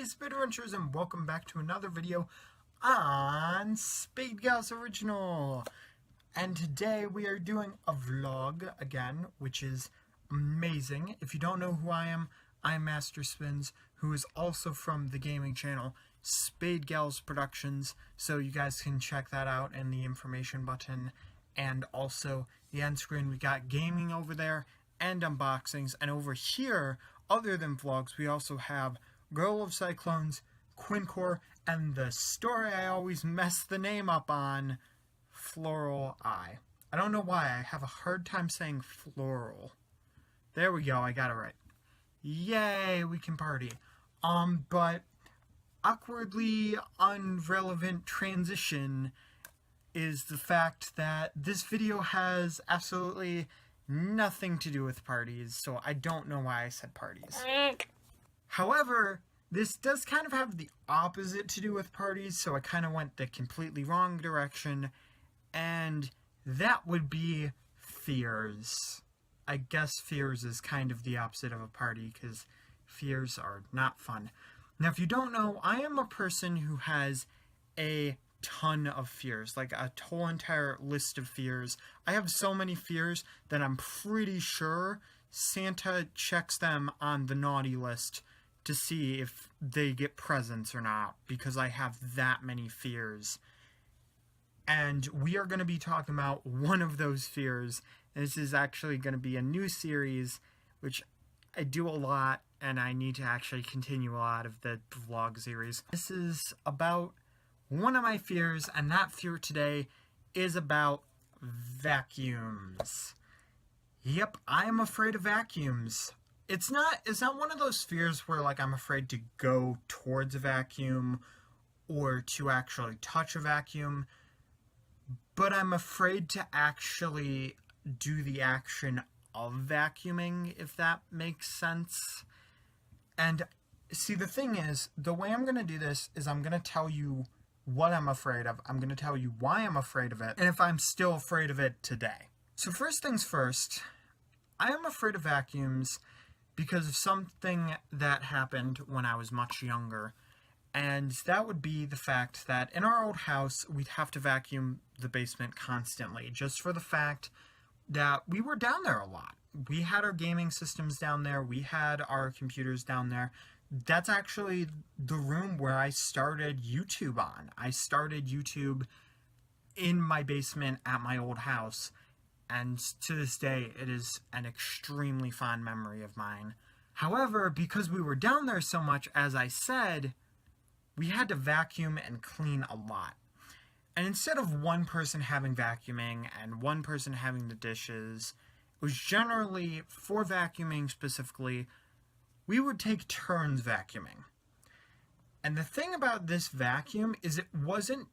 Spade Adventures, and welcome back to another video on SpadeGalzOriginal. And today we are doing a vlog again, which is amazing. If you don't know who I am Master Spins, who is also from the gaming channel SpadeGalzProductions, so you guys can check that out in the information button. And also the end screen, we got gaming over there and unboxings, and over here, other than vlogs, we also have Girl of Cyclones, Quincore, and the story I always mess the name up on, Floral Eye. I don't know why, I have a hard time saying floral. There we go, I got it right. Yay, we can party. But awkwardly unrelevant transition is the fact that this video has absolutely nothing to do with parties, so I don't know why I said parties. However, this does kind of have the opposite to do with parties, so I kind of went the completely wrong direction, and that would be fears. I guess fears is kind of the opposite of a party, because fears are not fun. Now, if you don't know, I am a person who has a ton of fears, like a whole entire list of fears. I have so many fears that I'm pretty sure Santa checks them on the naughty list to see if they get presents or not, because I have that many fears. And we are going to be talking about one of those fears. This is actually going to be a new series, which I do a lot, and I need to actually continue a lot of the vlog series. This is about one of my fears, and that fear today is about vacuums. Yep, I am afraid of vacuums. It's not one of those fears where, like, I'm afraid to go towards a vacuum or to actually touch a vacuum, but I'm afraid to actually do the action of vacuuming, if that makes sense. And see, the thing is, the way I'm going to do this is I'm going to tell you what I'm afraid of. I'm going to tell you why I'm afraid of it, and if I'm still afraid of it today. So first things first, I am afraid of vacuums because of something that happened when I was much younger, and that would be the fact that in our old house, we'd have to vacuum the basement constantly, just for the fact that we were down there a lot. We had our gaming systems down there, we had our computers down there. That's actually the room where I started YouTube on. I started YouTube in my basement at my old house, and to this day, it is an extremely fond memory of mine. However, because we were down there so much, as I said, we had to vacuum and clean a lot. And instead of one person having vacuuming and one person having the dishes, it was generally, for vacuuming specifically, we would take turns vacuuming. And the thing about this vacuum is it wasn't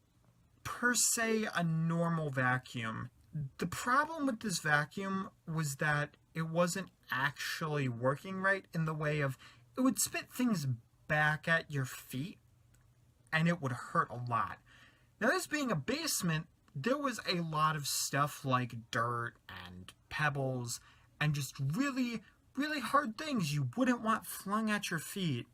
per se a normal vacuum. The problem with this vacuum was that it wasn't actually working right, in the way of it would spit things back at your feet and it would hurt a lot. Now, this being a basement, there was a lot of stuff like dirt and pebbles and just really hard things you wouldn't want flung at your feet.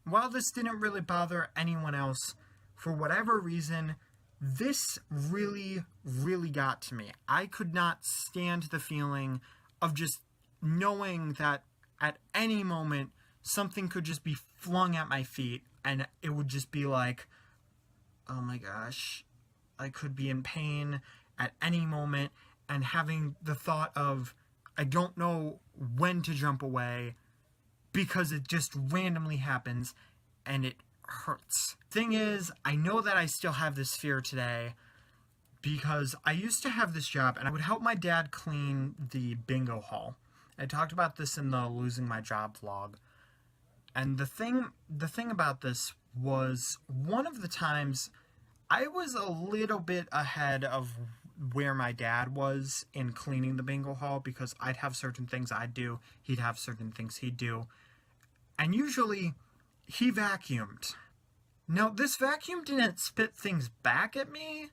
While this didn't really bother anyone else, for whatever reason, this really got to me. I could not stand the feeling of just knowing that at any moment something could just be flung at my feet, and it would just be like, oh my gosh, I could be in pain at any moment, and having the thought of, I don't know when to jump away because it just randomly happens and it hurts. Thing is, I know that I still have this fear today because I used to have this job and I would help my dad clean the bingo hall. I talked about this in the Losing My Job vlog. And the thing about this was, one of the times I was a little bit ahead of where my dad was in cleaning the bingo hall, because I'd have certain things I'd do, he'd have certain things he'd do, and usually he vacuumed. Now, this vacuum didn't spit things back at me,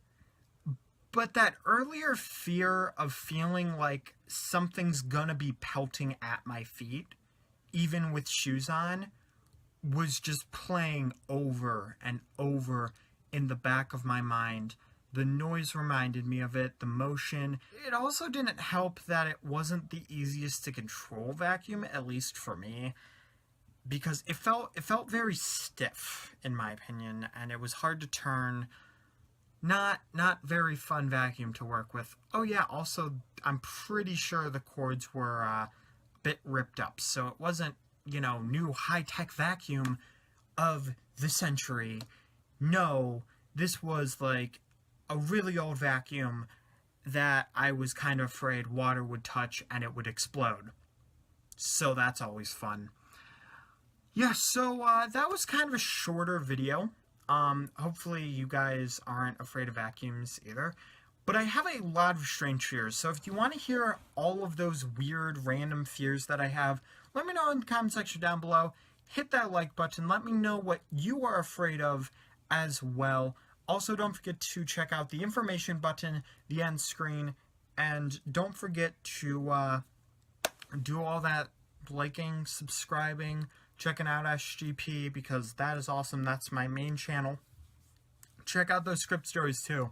but that earlier fear of feeling like something's gonna be pelting at my feet, even with shoes on, was just playing over and over in the back of my mind. The noise reminded me of it, the motion. It also didn't help that it wasn't the easiest to control vacuum, at least for me, because it felt very stiff, in my opinion, and it was hard to turn. Not very fun vacuum to work with. Oh yeah, also, I'm pretty sure the cords were a bit ripped up, so it wasn't, you know, new high-tech vacuum of the century. No, this was like a really old vacuum that I was kind of afraid water would touch and it would explode. So that's always fun. Yeah, so that was kind of a shorter video. Hopefully you guys aren't afraid of vacuums either. But I have a lot of strange fears, so if you want to hear all of those weird, random fears that I have, let me know in the comment section down below. Hit that like button. Let me know what you are afraid of as well. Also, don't forget to check out the information button, the end screen, and don't forget to do all that liking, subscribing, checking out SGP, because that is awesome. That's my main channel. Check out those script stories too.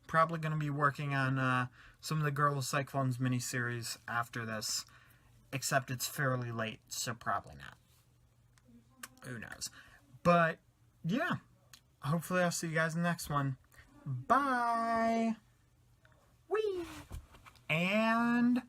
Probably going to be working on some of the Girl with Cyclones miniseries after this, except it's fairly late, so probably not. Who knows? But yeah, hopefully I'll see you guys in the next one. Bye! Whee! And